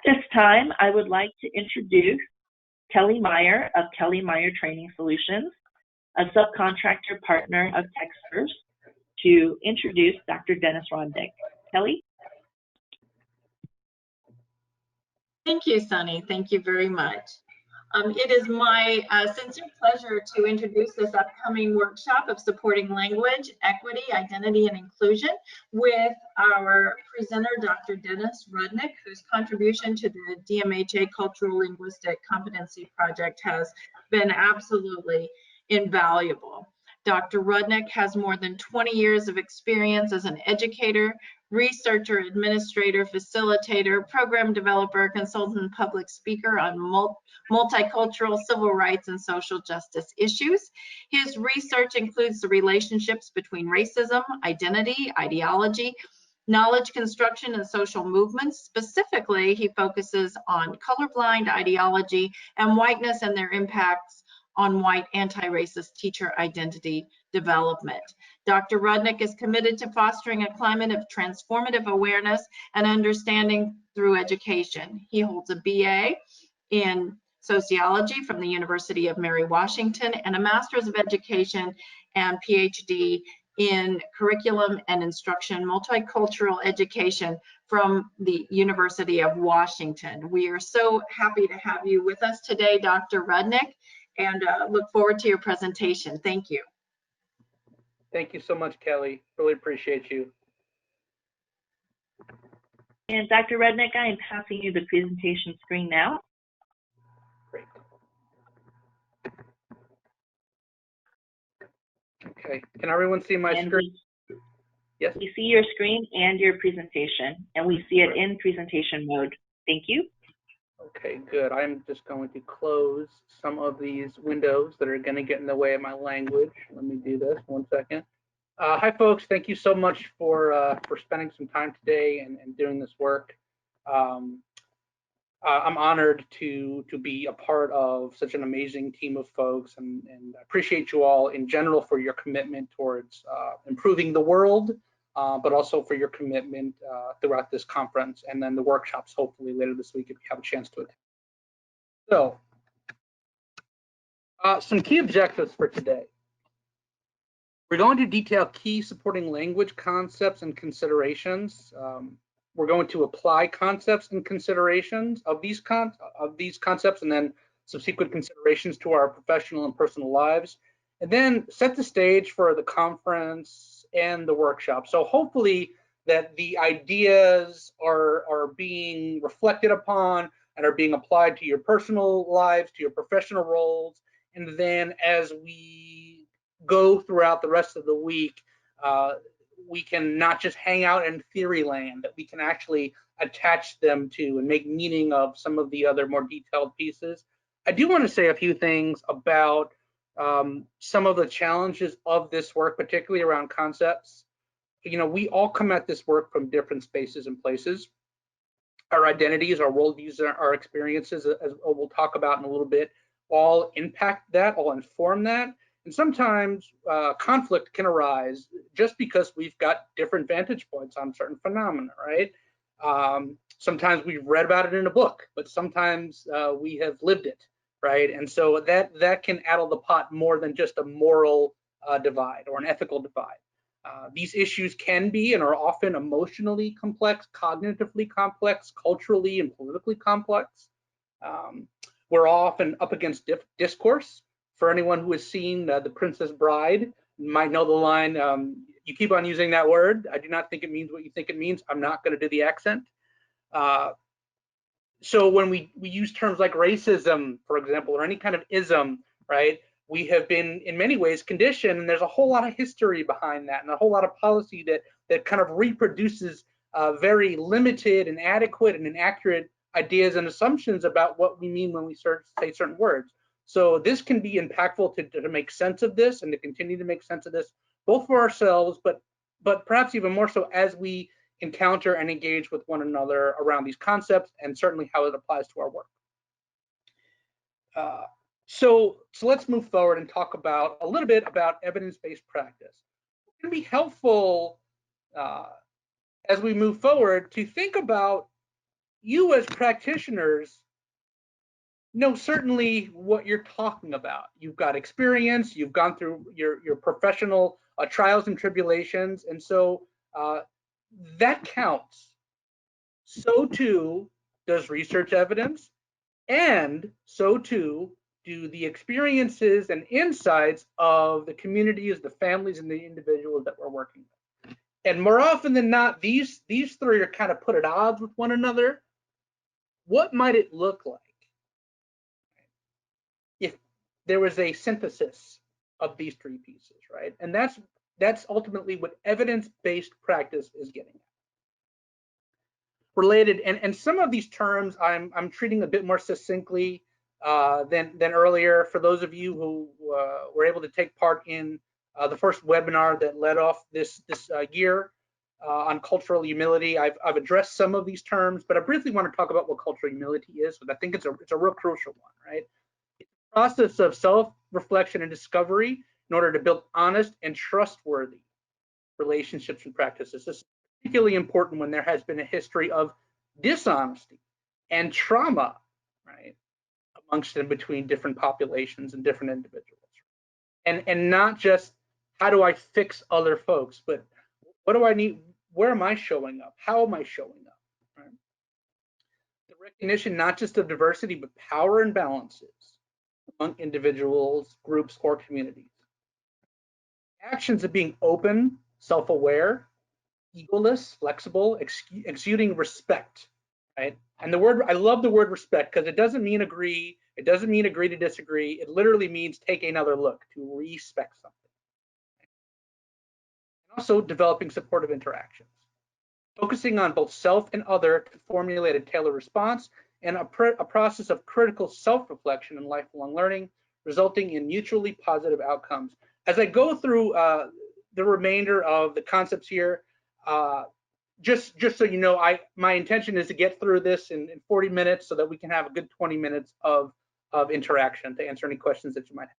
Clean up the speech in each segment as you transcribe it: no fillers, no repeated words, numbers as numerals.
this time, I would like to introduce Kelly Meyer of Kelly Meyer Training Solutions, a subcontractor partner of TechServe, to introduce Dr. Dennis Rodnick. Kelly? Thank you, Sunny. Thank you very much. It is my sincere pleasure to introduce this upcoming workshop of supporting language, equity, identity, and inclusion with our presenter, Dr. Dennis Rodnick, whose contribution to the DMHA Cultural Linguistic Competency Project has been absolutely invaluable. Dr. Rodnick has more than 20 years of experience as an educator, researcher, administrator, facilitator, program developer, consultant, public speaker on multicultural civil rights and social justice issues. His research includes the relationships between racism, identity, ideology, knowledge construction, and social movements. Specifically, he focuses on colorblind ideology and whiteness and their impacts on white anti-racist teacher identity development. Dr. Rodnick is committed to fostering a climate of transformative awareness and understanding through education. He holds a BA in sociology from the University of Mary Washington and a Master's of Education and PhD in curriculum and instruction, multicultural education from the University of Washington. We are so happy to have you with us today, Dr. Rodnick, and look forward to your presentation. Thank you. Thank you so much, Kelly. Really appreciate you. And Dr. Rodnick, I am passing you the presentation screen now. Great. Okay, can everyone see my screen? Yes. We see your screen and your presentation, and we see it in presentation mode. Thank you. Okay, good. I'm just going to close some of these windows that are going to get in the way of my language. Let me do this 1 second. Hi, folks. Thank you so much for spending some time today and doing this work. I'm honored to be a part of such an amazing team of folks, and I appreciate you all in general for your commitment towards improving the world, but also for your commitment throughout this conference and then the workshops hopefully later this week if you have a chance to attend. So, some key objectives for today. We're going to detail key supporting language concepts and considerations. We're going to apply concepts and considerations of these concepts and then subsequent considerations to our professional and personal lives, and then set the stage for the conference and the workshop. So hopefully that the ideas are being reflected upon and are being applied to your personal lives, to your professional roles, and then as we go throughout the rest of the week, we can not just hang out in theory land, that we can actually attach them to and make meaning of some of the other more detailed pieces. I do want to say a few things about some of the challenges of this work, particularly around concepts. You know, we all come at this work from different spaces and places. Our identities, our worldviews, our experiences, as we'll talk about in a little bit, all impact that, all inform that. And sometimes conflict can arise just because we've got different vantage points on certain phenomena, right? Sometimes we've read about it in a book, but sometimes we have lived it, right? And so that can addle the pot more than just a moral divide or an ethical divide. These issues can be and are often emotionally complex, cognitively complex, culturally and politically complex. We're often up against discourse. For anyone who has seen The Princess Bride, you might know the line, you keep on using that word. I do not think it means what you think it means. I'm not going to do the accent. So when we use terms like racism, for example, or any kind of ism, right, we have been in many ways conditioned, and there's a whole lot of history behind that and a whole lot of policy that kind of reproduces very limited and adequate and inaccurate ideas and assumptions about what we mean when we say certain words. So this can be impactful to make sense of this and to continue to make sense of this, both for ourselves, but perhaps even more so as we encounter and engage with one another around these concepts, and certainly how it applies to our work. So let's move forward and talk about a little bit about evidence-based practice. It can be helpful as we move forward to think about you as practitioners know certainly what you're talking about. You've got experience, you've gone through your professional trials and tribulations, and so that counts. So too does research evidence, and so too do the experiences and insights of the communities, the families, and the individuals that we're working with. And more often than not, these three are kind of put at odds with one another. What might it look like if there was a synthesis of these three pieces, right? And that's ultimately what evidence-based practice is getting at. Related, and some of these terms I'm treating a bit more succinctly than earlier. For those of you who were able to take part in the first webinar that led off this year on cultural humility, I've addressed some of these terms, but I briefly want to talk about what cultural humility is, because I think it's a real crucial one, right? It's a process of self-reflection and discovery in order to build honest and trustworthy relationships and practices. This is particularly important when there has been a history of dishonesty and trauma, right, amongst and between different populations and different individuals. And not just how do I fix other folks, but what do I need? Where am I showing up? How am I showing up? Right? The recognition not just of diversity, but power and balances among individuals, groups, or communities. Actions of being open, self-aware, egoless, flexible, exuding respect, right? And the word, I love the word respect, because it doesn't mean agree, it doesn't mean agree to disagree, it literally means take another look, to respect something. And also developing supportive interactions, focusing on both self and other to formulate a tailored response, and a process of critical self-reflection and lifelong learning, resulting in mutually positive outcomes. As I go through the remainder of the concepts here, just so you know, my intention is to get through this in 40 minutes so that we can have a good 20 minutes of interaction to answer any questions that you might have.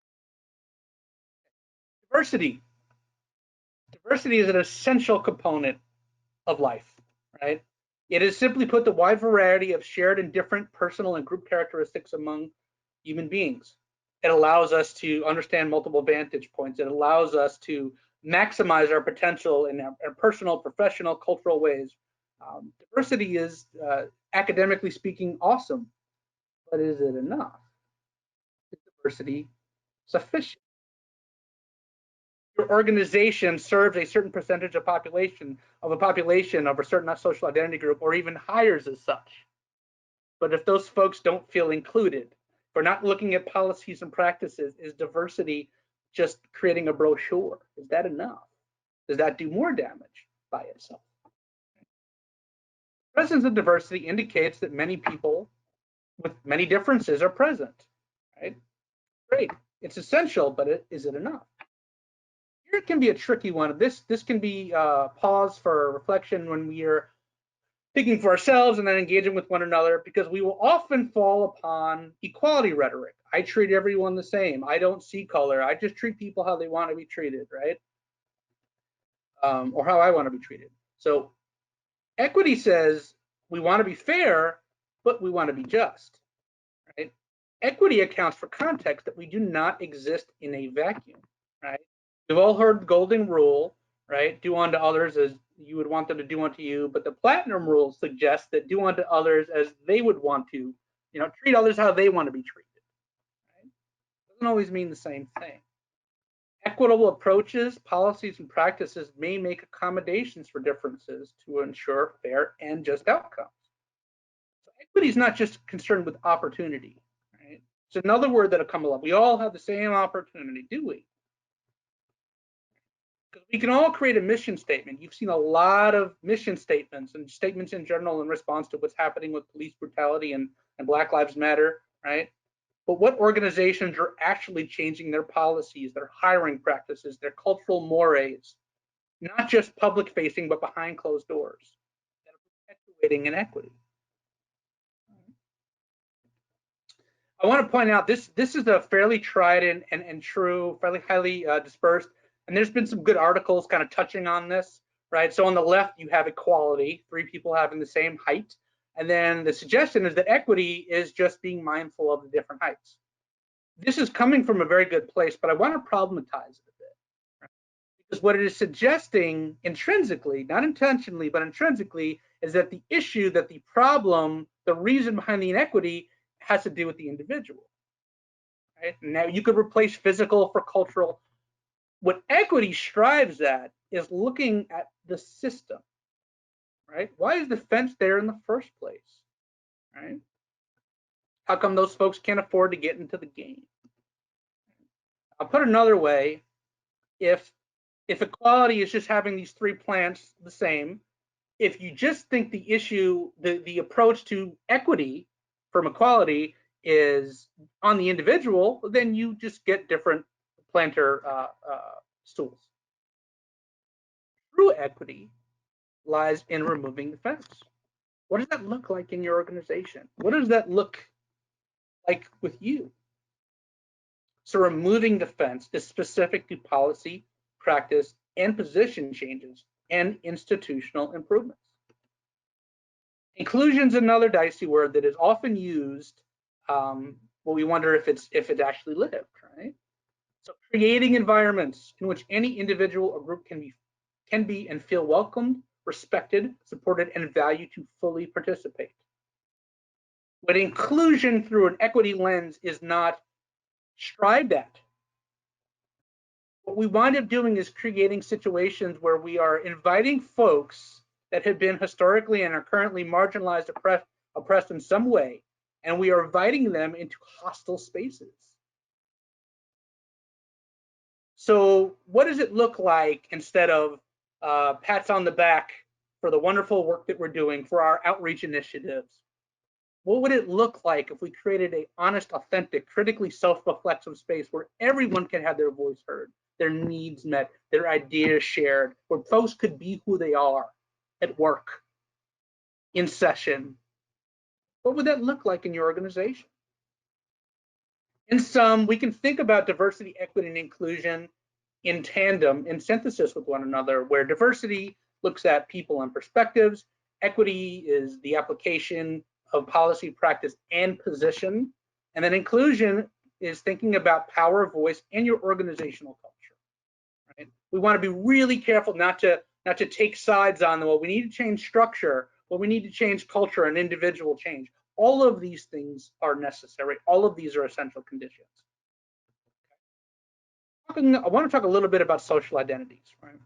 Diversity. Diversity is an essential component of life, right? It is simply put the wide variety of shared and different personal and group characteristics among human beings. It allows us to understand multiple vantage points. It allows us to maximize our potential in our personal, professional, cultural ways. Diversity is, academically speaking, awesome, but is it enough? Is diversity sufficient? Your organization serves a certain percentage of a population of a certain social identity group, or even hires as such. But if those folks don't feel included, if we're not looking at policies and practices, is diversity just creating a brochure? Is that enough? Does that do more damage by itself? The presence of diversity indicates that many people with many differences are present, right? Great, it's essential, but is it enough? Here it can be a tricky one. This can be pause for reflection when we are thinking for ourselves and then engaging with one another, because we will often fall upon equality rhetoric. I treat everyone the same. I don't see color. I just treat people how they want to be treated, right? Or how I want to be treated. So equity says we want to be fair, but we want to be just, right? Equity accounts for context that we do not exist in a vacuum, right? We've all heard the golden rule, right? Do unto others as you would want them to do unto you. But the platinum rule suggests that do unto others as they would want to, treat others how they want to be treated, right? Doesn't always mean the same thing. Equitable approaches, policies, and practices may make accommodations for differences to ensure fair and just outcomes. So equity is not just concerned with opportunity, right? It's another word that'll come up. We all have the same opportunity, do we? Because we can all create a mission statement. You've seen a lot of mission statements and statements in general in response to what's happening with police brutality and Black Lives Matter, right? But what organizations are actually changing their policies, their hiring practices, their cultural mores, not just public facing, but behind closed doors, that are perpetuating inequity? I want to point out this is a fairly tried and true, fairly highly dispersed, and there's been some good articles kind of touching on this, right? So on the left, you have equality, 3 people having the same height, And then the suggestion is that equity is just being mindful of the different heights. This is coming from a very good place, but I want to problematize it a bit. Right? Because what it is suggesting intrinsically, not intentionally, but intrinsically, is that the issue, that the problem, the reason behind the inequity has to do with the individual. Right? Now you could replace physical for cultural. What equity strives at is looking at the system, right? Why is the fence there in the first place, right? How come those folks can't afford to get into the game? I'll put it another way, if equality is just having these three plants the same, if you just think the issue, the approach to equity from equality is on the individual, then you just get different planter stools. True equity lies in removing the fence. What does that look like in your organization? What does that look like with you? So removing the fence is specific to policy, practice, and position changes and institutional improvements. Inclusion is another dicey word that is often used, but we wonder if it actually lived, right? So creating environments in which any individual or group can be and feel welcomed, respected, supported, and valued to fully participate. But inclusion through an equity lens is not strived at. What we wind up doing is creating situations where we are inviting folks that have been historically and are currently marginalized, oppressed in some way, and we are inviting them into hostile spaces. So what does it look like instead of pats on the back for the wonderful work that we're doing for our outreach initiatives? What would it look like if we created an honest, authentic, critically self-reflexive space where everyone can have their voice heard, their needs met, their ideas shared, where folks could be who they are at work, in session? What would that look like in your organization? In sum, we can think about diversity, equity, and inclusion in tandem, in synthesis with one another, where diversity looks at people and perspectives, equity is the application of policy, practice, and position, and then inclusion is thinking about power, voice, and your organizational culture. Right? We want to be really careful not to take sides on them. Well, we need to change structure. Well, we need to change culture and individual change. All of these things are necessary. All of these are essential conditions. I want to talk a little bit about social identities. Right?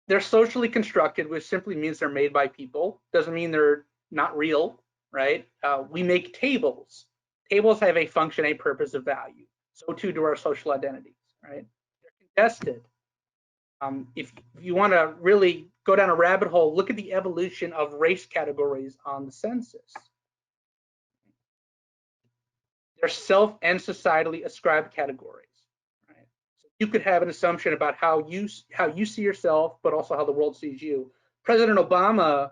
They're socially constructed, which simply means they're made by people. Doesn't mean they're not real, right? We make tables. Tables have a function, a purpose, a value. So too do our social identities, right? They're contested. If you want to really go down a rabbit hole, look at the evolution of race categories on the census. They're self and societally ascribed categories. Right? So you could have an assumption about how you see yourself, but also how the world sees you. President Obama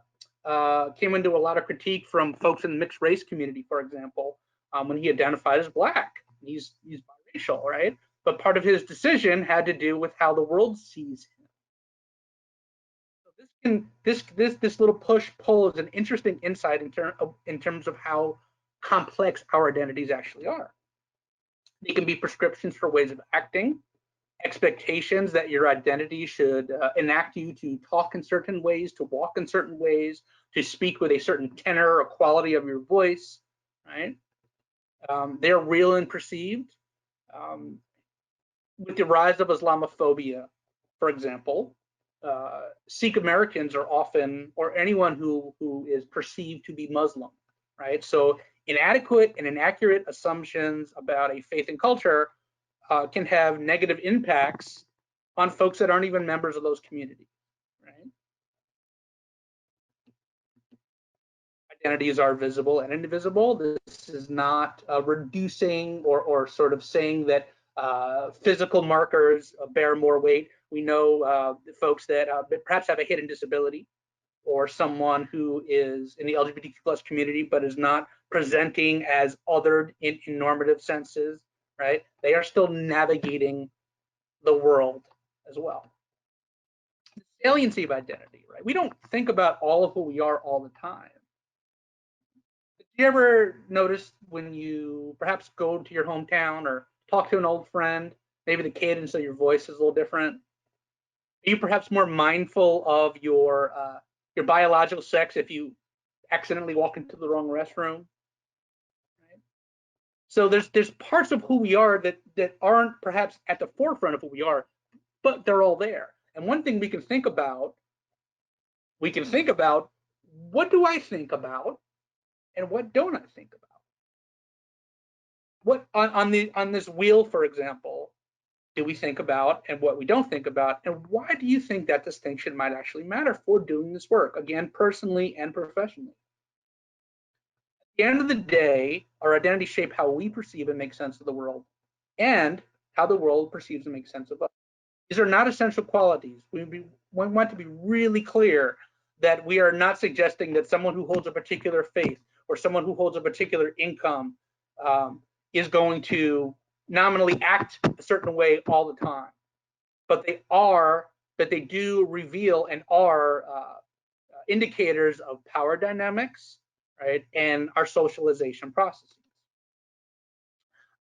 came into a lot of critique from folks in the mixed race community, for example, when he identified as Black. He's biracial, right? But part of his decision had to do with how the world sees him. So this little push-pull is an interesting insight in terms of how complex our identities actually are. They can be prescriptions for ways of acting, expectations that your identity should enact you to talk in certain ways, to walk in certain ways, to speak with a certain tenor or quality of your voice, right? They're real and perceived. With the rise of Islamophobia, for example, Sikh Americans are often, or anyone who is perceived to be Muslim, right? So inadequate and inaccurate assumptions about a faith and culture can have negative impacts on folks that aren't even members of those communities, right? Identities are visible and invisible. This is not reducing or sort of saying that physical markers bear more weight. We know folks that perhaps have a hidden disability, or someone who is in the LGBTQ plus community but is not presenting as othered in normative senses, right? They are still navigating the world as well. Saliency of identity, right? We don't think about all of who we are all the time. Do you ever notice when you perhaps go to your hometown or talk to an old friend, maybe the cadence of your voice is a little different? Are you perhaps more mindful of your biological sex if you accidentally walk into the wrong restroom? Right? So there's parts of who we are that aren't perhaps at the forefront of who we are, but they're all there. And one thing we can think about, what do I think about and what don't I think about? What on this wheel, for example, do we think about and what we don't think about, and why do you think that distinction might actually matter for doing this work, again, personally and professionally? At the end of the day, our identities shape how we perceive and make sense of the world and how the world perceives and makes sense of us. These are not essential qualities. We want to be really clear that we are not suggesting that someone who holds a particular faith or someone who holds a particular income is going to nominally act a certain way all the time. But they do reveal and are indicators of power dynamics, right, and our socialization processes.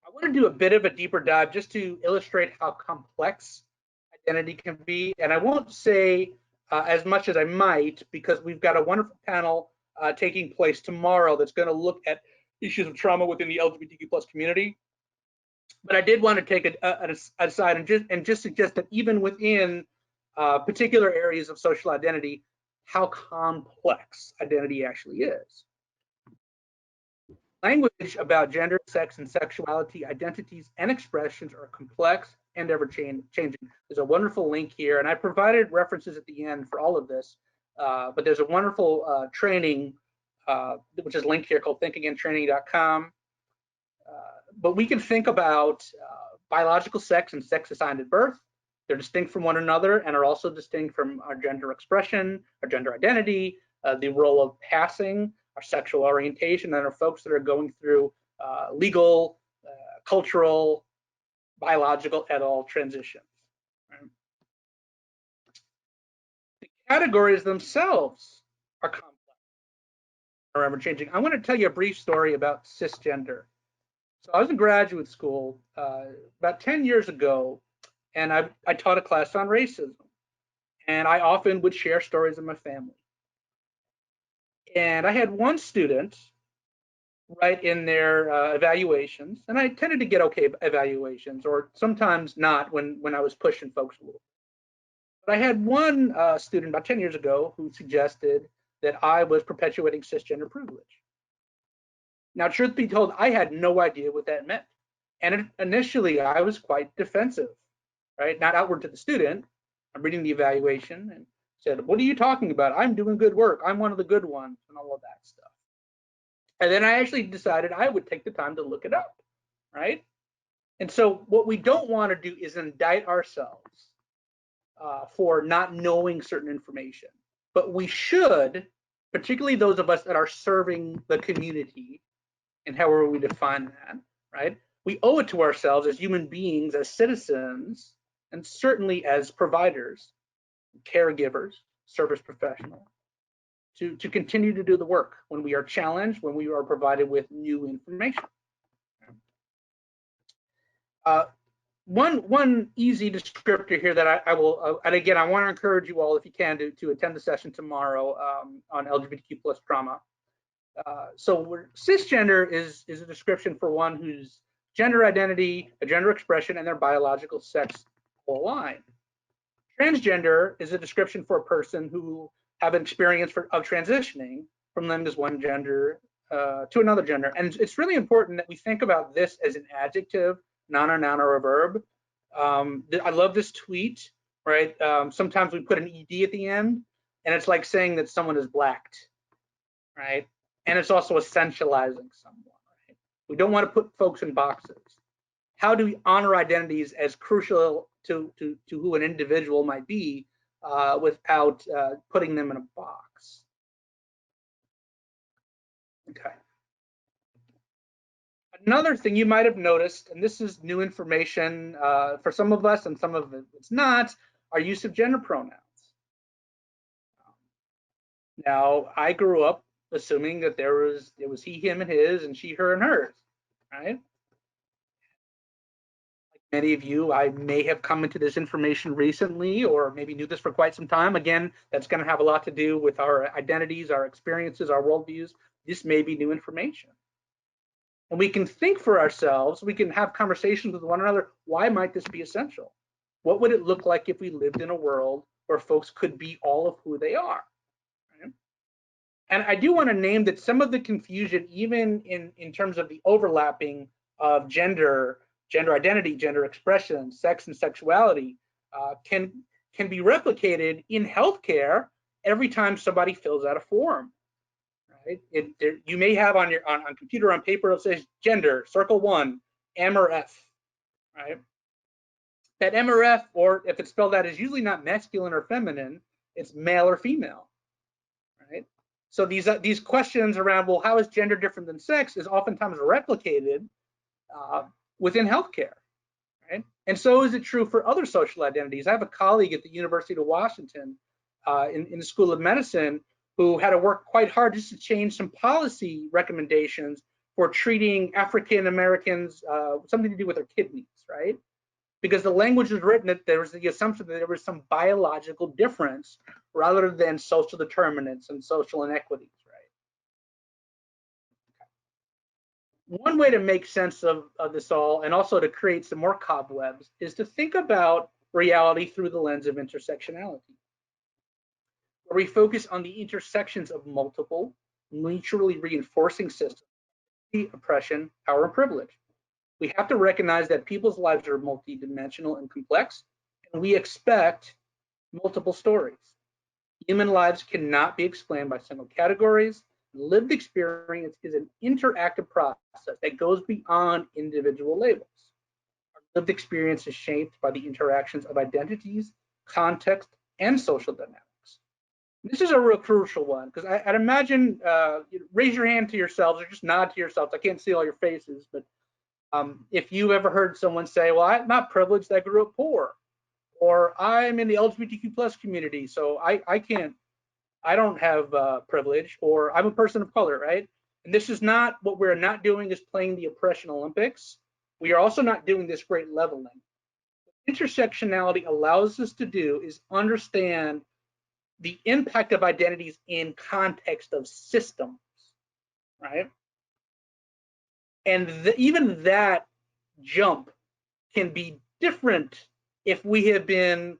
I want to do a bit of a deeper dive just to illustrate how complex identity can be, and I won't say as much as I might because we've got a wonderful panel taking place tomorrow that's going to look at issues of trauma within the LGBTQ+ community. But I did want to take it aside and just suggest that even within particular areas of social identity, how complex identity actually is. Language about gender, sex, and sexuality, identities, and expressions are complex and ever changing. There's a wonderful link here, and I provided references at the end for all of this, but there's a wonderful training, which is linked here, called thinkagaintraining.com. But we can think about biological sex and sex assigned at birth. They're distinct from one another and are also distinct from our gender expression, our gender identity, the role of passing, our sexual orientation, and our folks that are going through legal, cultural, biological, et al. Transitions. Right? The categories themselves are complex or ever changing. I want to tell you a brief story about cisgender. So I was in graduate school about 10 years ago, and I taught a class on racism. And I often would share stories of my family. And I had one student write in their evaluations, and I tended to get okay evaluations, or sometimes not when I was pushing folks a little. But I had one student about 10 years ago who suggested that I was perpetuating cisgender privilege. Now, truth be told, I had no idea what that meant. And initially, I was quite defensive, right? Not outward to the student. I'm reading the evaluation and said, what are you talking about? I'm doing good work. I'm one of the good ones, and all of that stuff. And then I actually decided I would take the time to look it up, right? And so what we don't want to do is indict ourselves for not knowing certain information. But we should, particularly those of us that are serving the community, and however we define that, right? We owe it to ourselves as human beings, as citizens, and certainly as providers, caregivers, service professionals, to continue to do the work when we are challenged, when we are provided with new information. One easy descriptor here that I will, and again, I want to encourage you all, if you can, to attend the session tomorrow on LGBTQ+ trauma. So cisgender is a description for one whose gender identity, a gender expression, and their biological sex align. Transgender is a description for a person who have an experience of transitioning from them as one gender to another gender. And it's really important that we think about this as an adjective, not a noun or a verb. I love this tweet, right? Sometimes we put an ED at the end, and it's like saying that someone is blacked, right? And it's also essentializing someone, right? We don't want to put folks in boxes. How do we honor identities as crucial to who an individual might be without putting them in a box? Okay. Another thing you might have noticed, and this is new information for some of us and some of it's not, are use of gender pronouns. Now, I grew up assuming that it was he, him, and his, and she, her, and hers, right? Like many of you, I may have come into this information recently, or maybe knew this for quite some time. Again, that's going to have a lot to do with our identities, our experiences, our worldviews. This may be new information. And we can think for ourselves, we can have conversations with one another. Why might this be essential? What would it look like if we lived in a world where folks could be all of who they are? Right? And I do want to name that some of the confusion, even in terms of the overlapping of gender identity, gender expression, sex and sexuality, can be replicated in healthcare every time somebody fills out a form. Right? You may have on your on computer, on paper, it says gender, circle 1, M or F, right? That M or F, or if it's spelled out, is usually not masculine or feminine, it's male or female, right? So these questions around, well, how is gender different than sex, is oftentimes replicated within healthcare, right? And so is it true for other social identities. I have a colleague at the University of Washington in the School of Medicine who had to work quite hard just to change some policy recommendations for treating African Americans, something to do with their kidneys, right? Because the language was written that there was the assumption that there was some biological difference rather than social determinants and social inequities, right? One way to make sense of this all, and also to create some more cobwebs, is to think about reality through the lens of intersectionality, where we focus on the intersections of multiple, mutually reinforcing systems, oppression, power, and privilege. We have to recognize that people's lives are multidimensional and complex, and we expect multiple stories. Human lives cannot be explained by single categories. Lived experience is an interactive process that goes beyond individual labels. Our lived experience is shaped by the interactions of identities, context, and social dynamics. This is a real crucial one, because I'd imagine, raise your hand to yourselves or just nod to yourselves. I can't see all your faces, but if you ever heard someone say, well, I'm not privileged, I grew up poor, or I'm in the LGBTQ plus community, so I don't have privilege, or I'm a person of color, right? And this is not, what we're not doing is playing the oppression Olympics. We are also not doing this great leveling. What intersectionality allows us to do is understand the impact of identities in context of systems, right? And even that jump can be different if we have been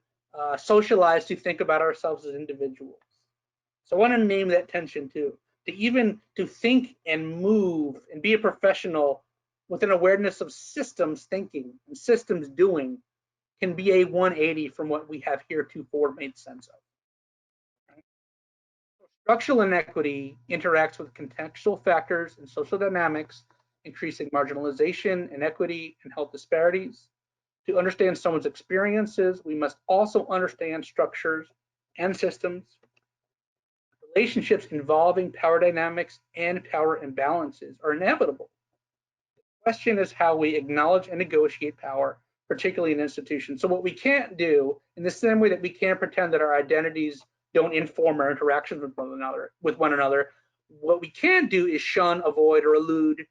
socialized to think about ourselves as individuals. So I want to name that tension too. To think and move and be a professional with an awareness of systems thinking and systems doing can be a 180 from what we have heretofore made sense of. Structural inequity interacts with contextual factors and social dynamics, increasing marginalization, inequity, and health disparities. To understand someone's experiences, we must also understand structures and systems. Relationships involving power dynamics and power imbalances are inevitable. The question is how we acknowledge and negotiate power, particularly in institutions. So what we can't do, in the same way that we can't pretend that our identities don't inform our interactions with one another, what we can do is shun, avoid, or elude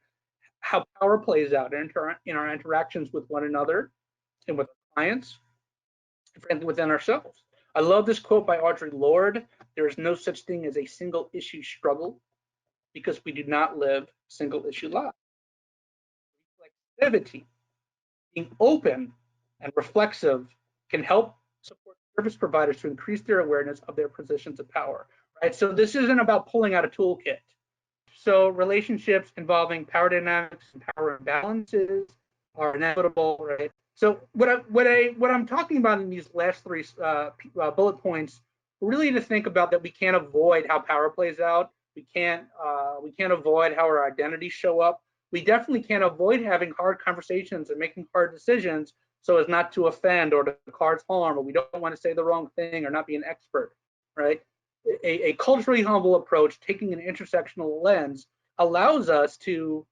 how power plays out in our interactions with one another and with our clients, and frankly within ourselves. I love this quote by Audre Lorde: "There is no such thing as a single issue struggle because we do not live single issue lives." Reflexivity, being open and reflexive, can help support service providers to increase their awareness of their positions of power, right? So this isn't about pulling out a toolkit. So relationships involving power dynamics and power imbalances are inevitable, right? So what I'm talking about in these last three bullet points, really to think about that we can't avoid how power plays out. We can't avoid how our identities show up. We definitely can't avoid having hard conversations and making hard decisions so as not to offend or to cause harm, or we don't want to say the wrong thing or not be an expert, right? A culturally humble approach, taking an intersectional lens, allows us to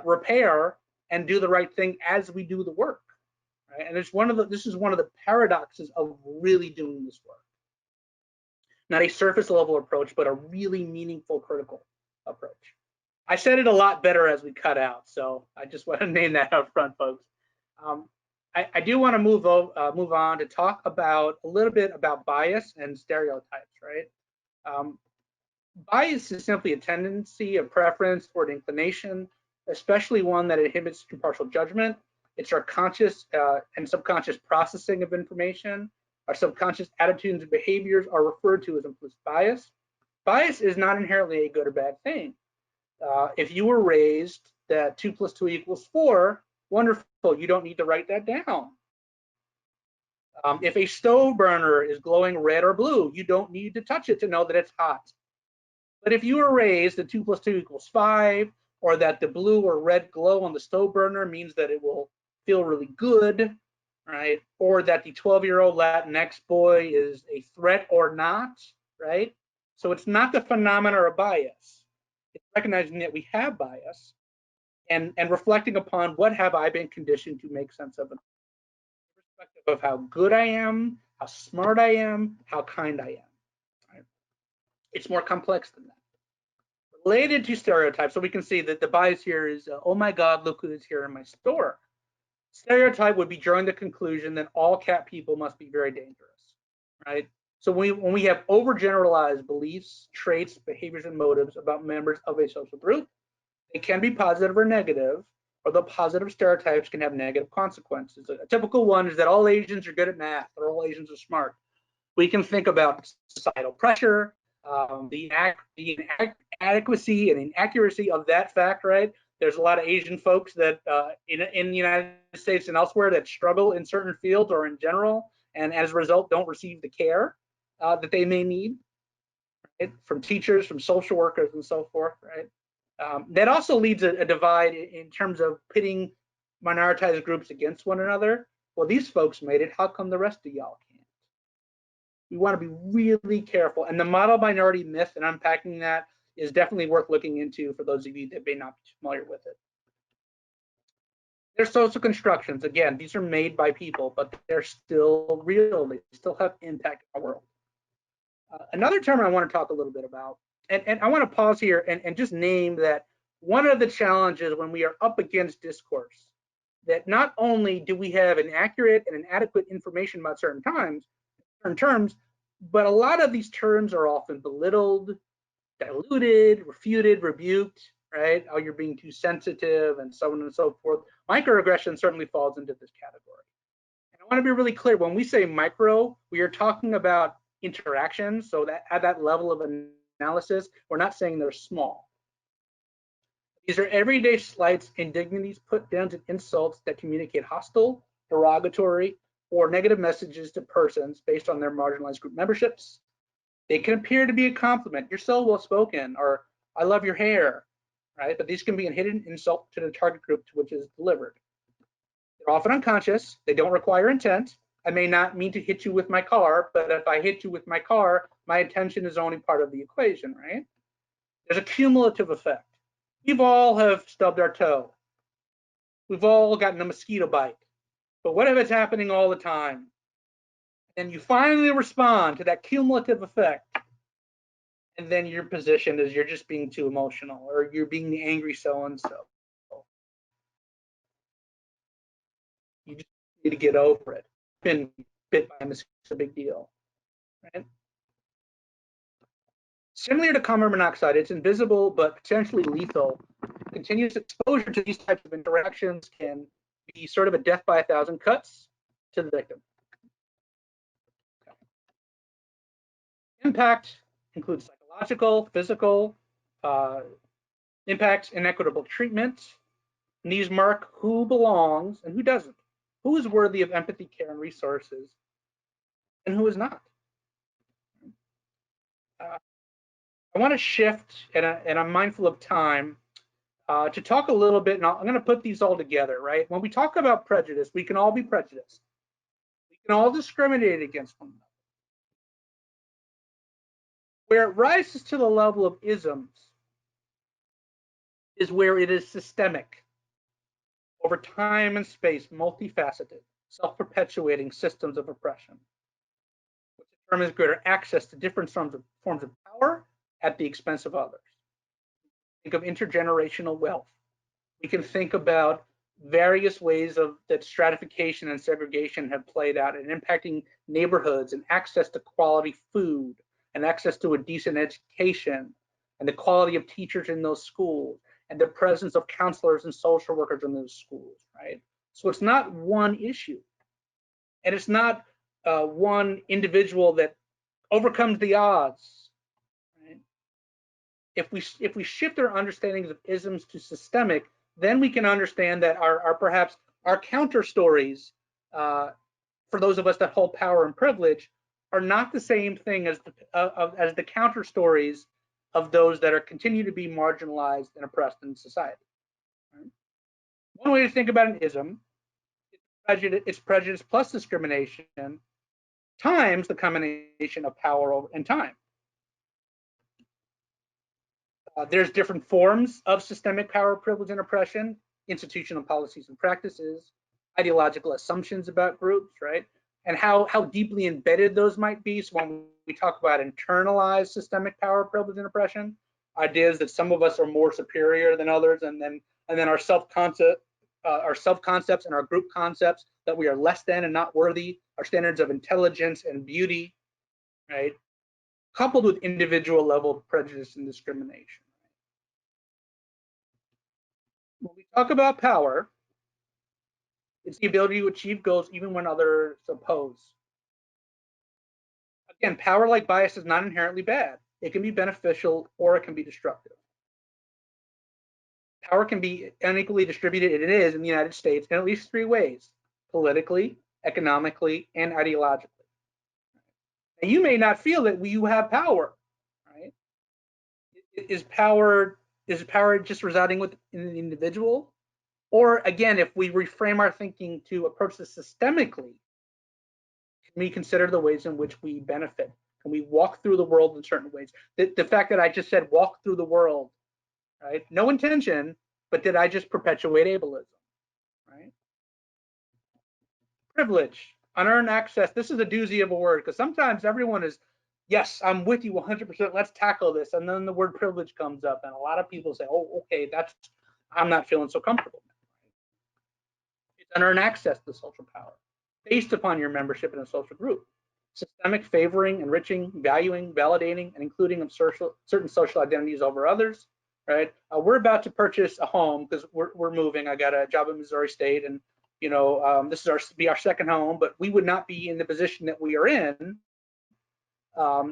repair and do the right thing as we do the work, right? And this is one of the paradoxes of really doing this work. not a surface level approach, but a really meaningful, critical approach. I said it a lot better as we cut out, so I just want to name that up front, folks. I do want to move on to talk about a little bit about bias and stereotypes, right? Bias is simply a tendency, a preference, or an inclination, especially one that inhibits impartial judgment. It's our conscious and subconscious processing of information. Our subconscious attitudes and behaviors are referred to as implicit bias. Bias is not inherently a good or bad thing. If you were raised that 2 + 2 = 4, wonderful, you don't need to write that down. If a stove burner is glowing red or blue, you don't need to touch it to know that it's hot. But if you were raised that 2 + 2 = 5, or that the blue or red glow on the stove burner means that it will feel really good, right? Or that the 12-year-old Latinx boy is a threat or not, right? So it's not the phenomena of bias. It's recognizing that we have bias and reflecting upon what have I been conditioned to make sense of, irrespective of how good I am, how smart I am, how kind I am. Right? It's more complex than that. Related to stereotypes, so we can see that the bias here is, oh my God, look who's here in my store. Stereotype would be drawing the conclusion that all cat people must be very dangerous, right? So when we have overgeneralized beliefs, traits, behaviors, and motives about members of a social group, they can be positive or negative, although positive stereotypes can have negative consequences. A typical one is that all Asians are good at math, or all Asians are smart. We can think about societal pressure, the inadequacy and inaccuracy of that fact, right? There's a lot of Asian folks that in the United States and elsewhere that struggle in certain fields or in general, and as a result don't receive the care that they may need, right? From teachers, from social workers, and so forth, right? That also leads a divide in terms of pitting minoritized groups against one another. Well, these folks made it. How come the rest of y'all can't? We want to be really careful. And the model minority myth and unpacking that is definitely worth looking into for those of you that may not be familiar with it. There's social constructions. Again, these are made by people, but they're still real. They still have impact on our world. Another term I want to talk a little bit about, and I want to pause here and just name that one of the challenges when we are up against discourse, that not only do we have inaccurate and inadequate information about certain terms, but a lot of these terms are often belittled, diluted, refuted, rebuked, right? Oh, you're being too sensitive, and so on and so forth. Microaggression certainly falls into this category. And I want to be really clear, when we say micro, we are talking about interactions, so that at that level of analysis, we're not saying they're small. These are everyday slights, indignities, put downs, and insults that communicate hostile, derogatory, or negative messages to persons based on their marginalized group memberships. They can appear to be a compliment. You're so well spoken, or I love your hair, right? But these can be a hidden insult to the target group to which is delivered. They're often unconscious. They don't require intent. I may not mean to hit you with my car, but if I hit you with my car, my intention is only part of the equation, right? There's a cumulative effect. We've all have stubbed our toe. We've all gotten a mosquito bite. But what if it's happening all the time? And you finally respond to that cumulative effect, and then your position is you're just being too emotional, or you're being the angry so-and-so. You just need to get over it. Been bit by a mosquito, it's a big deal, right? Similar to carbon monoxide, it's invisible but potentially lethal. Continuous exposure to these types of interactions can be sort of a death by 1,000 cuts to the victim. Okay. Impact includes psychological, physical, impacts, inequitable treatment. And these mark who belongs and who doesn't, who is worthy of empathy, care, and resources, and who is not. I want to shift, and I'm mindful of time, to talk a little bit, and I'm going to put these all together, right? When we talk about prejudice, we can all be prejudiced. We can all discriminate against one another. Where it rises to the level of isms is where it is systemic, over time and space, multifaceted, self-perpetuating systems of oppression, which determines greater access to different forms of power at the expense of others. Think of intergenerational wealth. We can think about various ways that stratification and segregation have played out and impacting neighborhoods and access to quality food and access to a decent education and the quality of teachers in those schools and the presence of counselors and social workers in those schools, right? So it's not one issue, and it's not one individual that overcomes the odds, right? If we shift our understandings of isms to systemic, then we can understand that perhaps our counter stories, for those of us that hold power and privilege, are not the same thing as the counter stories of those that are continue to be marginalized and oppressed in society. Right? One way to think about an ism is prejudice plus discrimination times the combination of power and time. There's different forms of systemic power, privilege, and oppression, institutional policies and practices, ideological assumptions about groups, right? And how deeply embedded those might be. So when we talk about internalized systemic power, privilege, and oppression, ideas that some of us are more superior than others, and then our self-concepts and our group concepts that we are less than and not worthy, our standards of intelligence and beauty, right? Coupled with individual level prejudice and discrimination. When we talk about power, it's the ability to achieve goals even when others oppose. Again, power like bias is not inherently bad. It can be beneficial or it can be destructive. Power can be unequally distributed, and it is in the United States, in at least three ways: politically, economically, and ideologically. And you may not feel that you have power, right? Is power just residing within the individual? Or again, if we reframe our thinking to approach this systemically, can we consider the ways in which we benefit? Can we walk through the world in certain ways? The fact that I just said walk through the world, right? No intention, but did I just perpetuate ableism, right? Privilege, unearned access. This is a doozy of a word because sometimes everyone is, yes, I'm with you 100%. Let's tackle this. And then the word privilege comes up, and a lot of people say, oh, okay, I'm not feeling so comfortable. It's unearned access to social power based upon your membership in a social group. Systemic favoring, enriching, valuing, validating, and including of certain social identities over others, right? We're about to purchase a home because we're moving. I got a job in Missouri State, and this is our second home, but we would not be in the position that we are in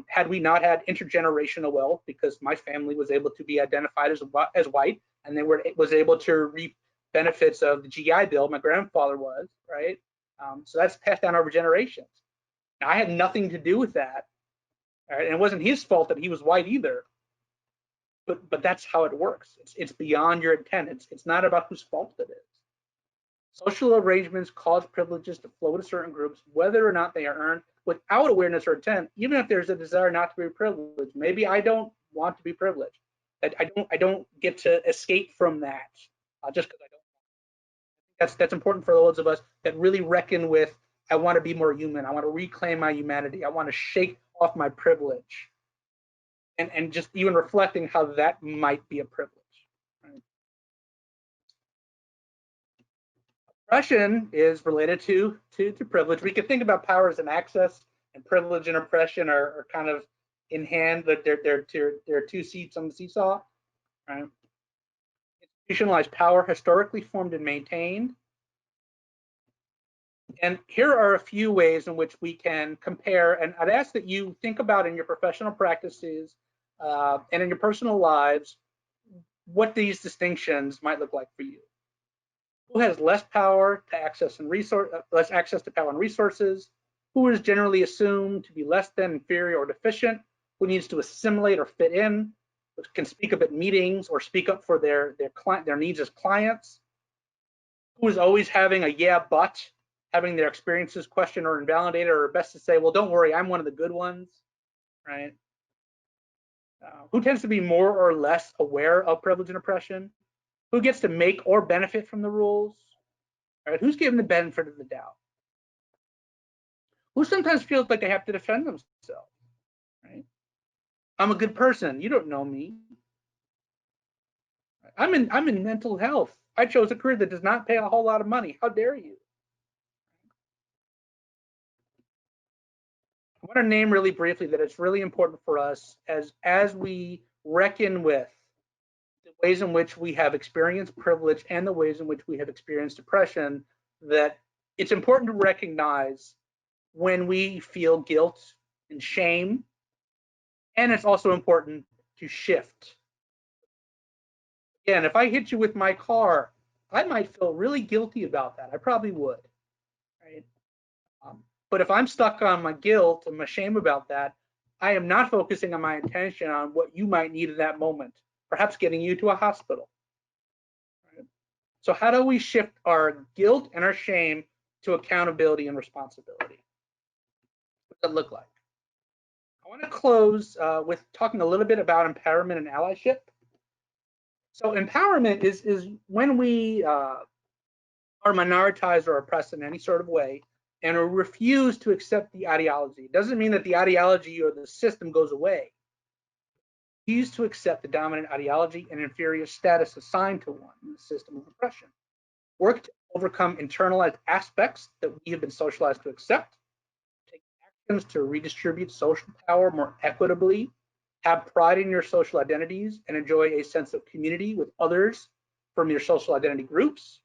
had we not had intergenerational wealth, because my family was able to be identified as white, and they was able to reap benefits of the GI Bill. My grandfather was, right? So that's passed down over generations. Now, I had nothing to do with that, right? And it wasn't his fault that he was white either. But that's how it works. It's beyond your intent. It's not about whose fault it is. Social arrangements cause privileges to flow to certain groups, whether or not they are earned without awareness or intent, even if there's a desire not to be privileged. Maybe I don't want to be privileged. I don't get to escape from that just because I don't. That's important for those of us that really reckon with, I want to be more human. I want to reclaim my humanity. I want to shake off my privilege. And just even reflecting how that might be a privilege. Right? Oppression is related to privilege. We can think about power as an access, and privilege and oppression are kind of in hand, but they're two seats on the seesaw. Right? Institutionalized power, historically formed and maintained. And here are a few ways in which we can compare, and I'd ask that you think about in your professional practices and in your personal lives what these distinctions might look like for you. Who has less power to access and less access to power and resources? Who is generally assumed to be less than, inferior, or deficient? Who needs to assimilate or fit in? Who can speak up at meetings or speak up for their needs as clients? Who is always having a yeah, but, having their experiences questioned or invalidated, or best to say, well, don't worry, I'm one of the good ones, right? Who tends to be more or less aware of privilege and oppression? Who gets to make or benefit from the rules? Right? Who's given the benefit of the doubt? who sometimes feels like they have to defend themselves, right? I'm a good person. You don't know me. I'm in mental health. I chose a career that does not pay a whole lot of money. How dare you? I want to name really briefly that it's really important for us as we reckon with the ways in which we have experienced privilege and the ways in which we have experienced oppression, that it's important to recognize when we feel guilt and shame, and it's also important to shift. Again, if I hit you with my car, I might feel really guilty about that. I probably would, right? But if I'm stuck on my guilt and my shame about that, I am not focusing on my attention on what you might need in that moment, perhaps getting you to a hospital. Right? So how do we shift our guilt and our shame to accountability and responsibility? What does that look like? I want to close with talking a little bit about empowerment and allyship. So empowerment is when we are minoritized or oppressed in any sort of way and refuse to accept the ideology. It doesn't mean that the ideology or the system goes away. Refuse to accept the dominant ideology and inferior status assigned to one in the system of oppression. Work to overcome internalized aspects that we have been socialized to accept. Take actions to redistribute social power more equitably. Have pride in your social identities and enjoy a sense of community with others from your social identity groups.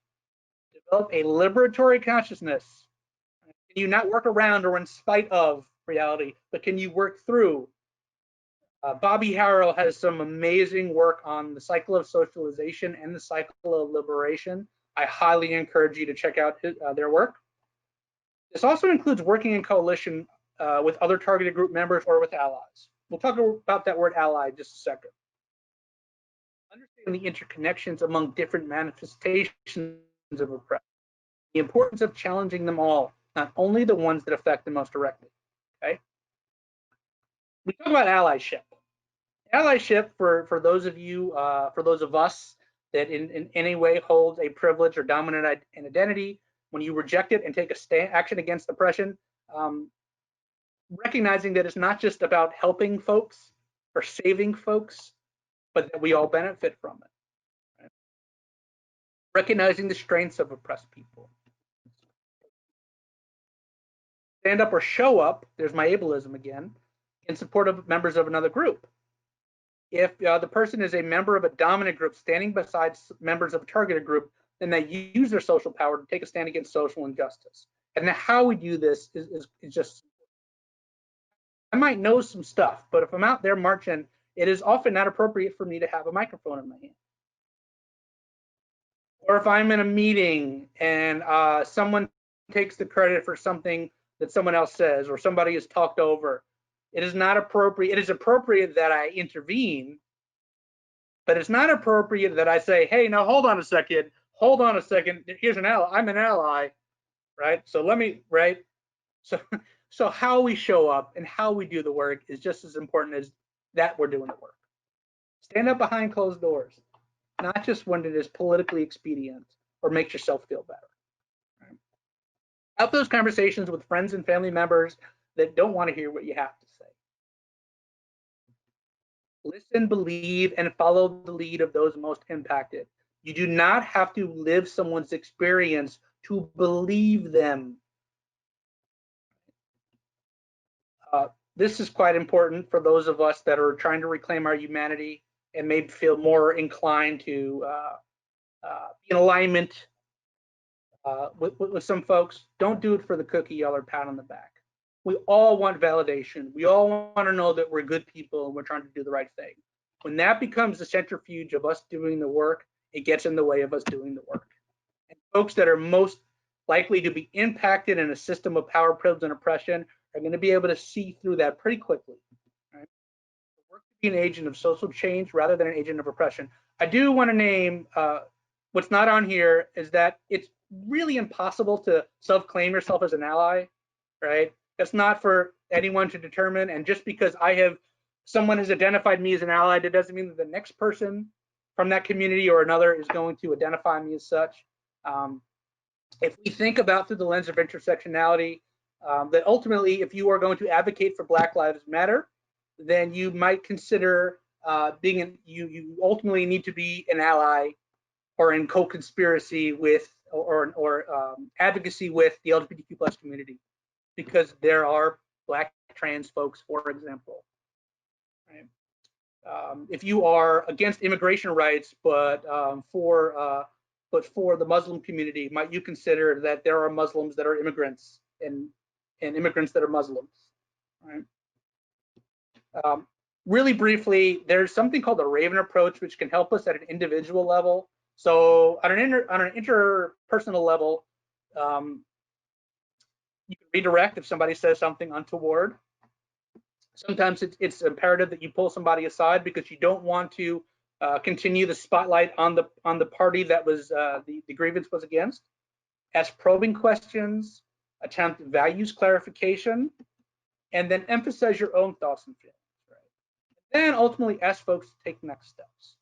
Develop a liberatory consciousness. Can you not work around or in spite of reality, but can you work through? Bobby Harrell has some amazing work on the cycle of socialization and the cycle of liberation. I highly encourage you to check out their work. This also includes working in coalition with other targeted group members or with allies. We'll talk about that word ally in just a second. Understanding the interconnections among different manifestations of oppression. The importance of challenging them all, not only the ones that affect them most directly. Okay. We talk about allyship. Allyship, for those of you, for those of us that in any way hold a privilege or dominant identity, when you reject it and take action against oppression, recognizing that it's not just about helping folks or saving folks, but that we all benefit from it. Right? Recognizing the strengths of oppressed people. Stand up or show up, there's my ableism again, in support of members of another group. If the person is a member of a dominant group standing beside members of a targeted group, then they use their social power to take a stand against social injustice. And how we do this is just, I might know some stuff, but if I'm out there marching, it is often not appropriate for me to have a microphone in my hand. Or if I'm in a meeting and someone takes the credit for something that someone else says, or somebody is talked over, it is not appropriate. It is appropriate that I intervene, but it's not appropriate that I say, hey, now hold on a second, here's an ally, I'm an ally, right? So let me, right? So how we show up and how we do the work is just as important as that we're doing the work. Stand up behind closed doors, not just when it is politically expedient or makes yourself feel better. Right? Have those conversations with friends and family members that don't want to hear what you have to say. Listen, believe, and follow the lead of those most impacted. You do not have to live someone's experience to believe them. This is quite important for those of us that are trying to reclaim our humanity and maybe feel more inclined to be in alignment with some folks. Don't do it for the cookie or pat on the back. We all want validation. We all want to know that we're good people and we're trying to do the right thing. When that becomes the centrifuge of us doing the work, it gets in the way of us doing the work. And folks that are most likely to be impacted in a system of power, privilege, and oppression are going to be able to see through that pretty quickly. Right? Work to be an agent of social change rather than an agent of oppression. I do want to name what's not on here is that it's really impossible to self-claim yourself as an ally, right? That's not for anyone to determine. And just because someone has identified me as an ally, that doesn't mean that the next person from that community or another is going to identify me as such. If we think about through the lens of intersectionality, that ultimately, if you are going to advocate for Black Lives Matter, then you might consider you ultimately need to be an ally or in co-conspiracy with or advocacy with the LGBTQ plus community, because there are Black trans folks, for example. Right? If you are against immigration rights, but for the Muslim community, might you consider that there are Muslims that are immigrants and immigrants that are Muslims? Right? Really briefly, there's something called the Raven approach, which can help us at an individual level. So on an interpersonal level, you can redirect if somebody says something untoward. Sometimes it's imperative that you pull somebody aside because you don't want to continue the spotlight on the party that was the grievance was against. Ask probing questions, attempt values clarification, and then emphasize your own thoughts and feelings. Then ultimately ask folks to take next steps.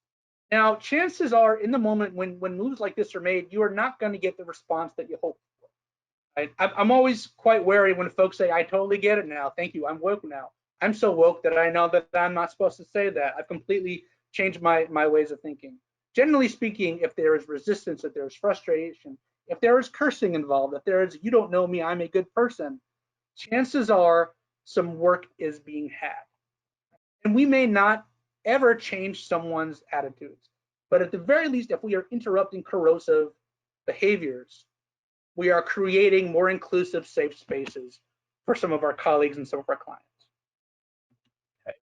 Now, chances are in the moment when moves like this are made, you are not going to get the response that you hope for. Right? I'm always quite wary when folks say, I totally get it now. Thank you. I'm woke now. I'm so woke that I know that I'm not supposed to say that. I've completely changed my ways of thinking. Generally speaking, if there is resistance, if there's frustration, if there is cursing involved, if there is, you don't know me, I'm a good person, chances are some work is being had. And we may not ever change someone's attitudes, but at the very least, if we are interrupting corrosive behaviors, we are creating more inclusive, safe spaces for some of our colleagues and some of our clients. Okay.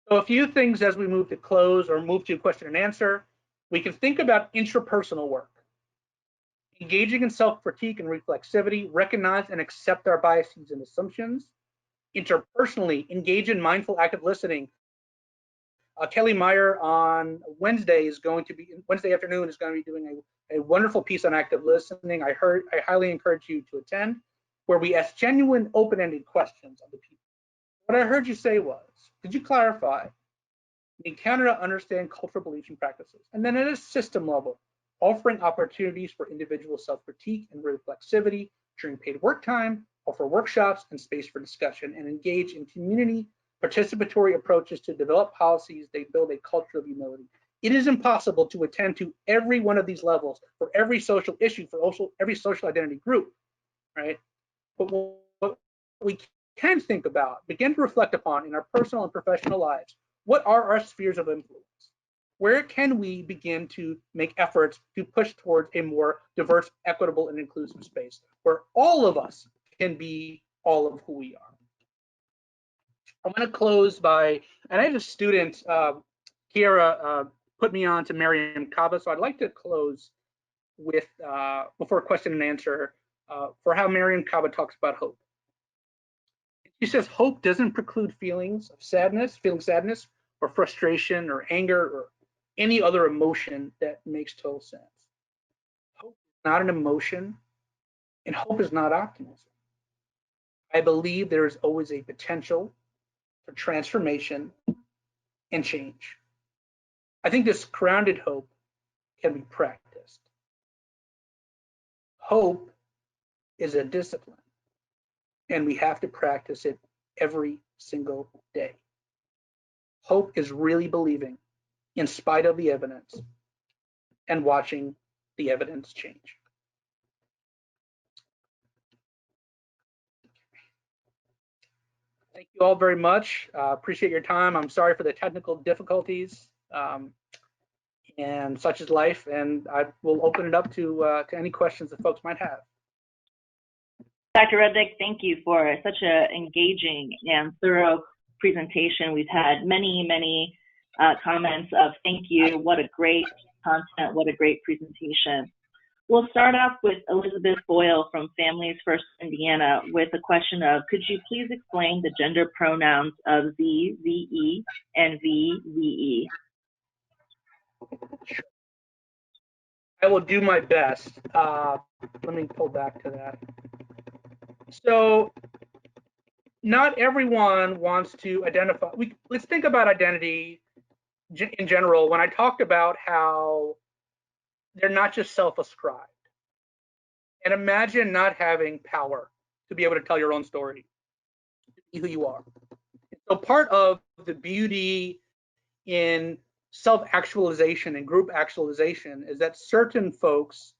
So a few things as we move to close or move to question and answer. We can think about intrapersonal work. Engaging in self-critique and reflexivity, recognize and accept our biases and assumptions. Interpersonally, engage in mindful active listening. Kelly Meyer on Wednesday afternoon is going to be doing a wonderful piece on active listening. I highly encourage you to attend, where we ask genuine, open-ended questions of the people. What I heard you say was, could you clarify? Encounter to understand cultural beliefs and practices, and then at a system level, offering opportunities for individual self-critique and reflexivity during paid work time, offer workshops and space for discussion, and engage in community participatory approaches to develop policies that build a culture of humility. It is impossible to attend to every one of these levels for every social issue, for also every social identity group, right? But what we can think about, begin to reflect upon in our personal and professional lives, what are our spheres of influence? Where can we begin to make efforts to push towards a more diverse, equitable, and inclusive space where all of us can be all of who we are? I'm going to close by, and I had a student, Kiara, put me on to Mariame Kaba, so I'd like to close with, before question and answer, for how Mariame Kaba talks about hope. She says, hope doesn't preclude feeling sadness, or frustration, or anger, or any other emotion that makes total sense. Hope is not an emotion, and hope is not optimism. I believe there is always a potential for transformation and change. I think this grounded hope can be practiced. Hope is a discipline, and we have to practice it every single day. Hope is really believing in spite of the evidence and watching the evidence change. Thank you all very much. Appreciate your time. I'm sorry for the technical difficulties, and such is life. And I will open it up to any questions that folks might have. Dr. Rudnick, thank you for such an engaging and thorough presentation. We've had many comments of thank you. What a great content. What a great presentation. We'll start off with Elizabeth Boyle from Families First Indiana with a question of, could you please explain the gender pronouns of Z, ZE, and VE? I will do my best. Let me pull back to that. So not everyone wants to identify. Let's think about identity in general. When I talked about how they're not just self-ascribed, and imagine not having power to be able to tell your own story, to be who you are. So part of the beauty in self-actualization and group actualization is that certain folks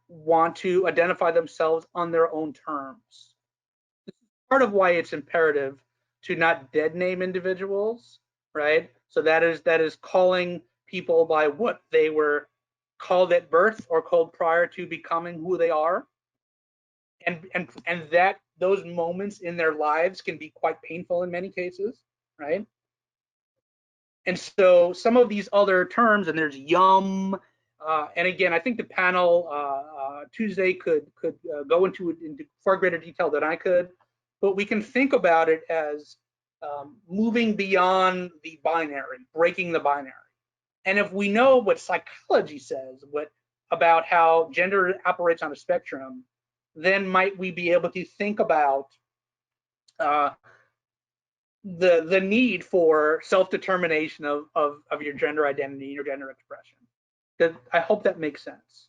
want to identify themselves on their own terms. This is part of why it's imperative to not dead name individuals, right? So that is calling people by what they were called at birth or called prior to becoming who they are. And that those moments in their lives can be quite painful in many cases, right? And so some of these other terms, and there's YUM, and again, I think the panel Tuesday could go into far greater detail than I could, but we can think about it as moving beyond the binary, breaking the binary. And if we know what psychology says, about how gender operates on a spectrum, then might we be able to think about the need for self-determination of your gender identity, your gender expression. I hope that makes sense.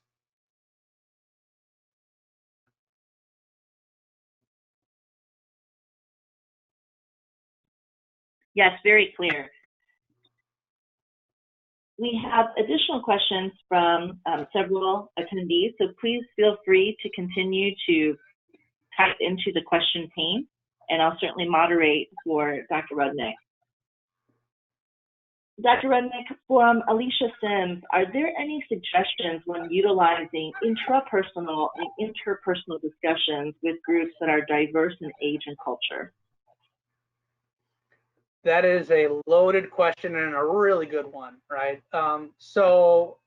Yes, very clear. We have additional questions from several attendees, so please feel free to continue to type into the question pane, and I'll certainly moderate for Dr. Rudnick. Dr. Rudnick, from Alicia Sims, are there any suggestions when utilizing intrapersonal and interpersonal discussions with groups that are diverse in age and culture? That is a loaded question and a really good one, right? So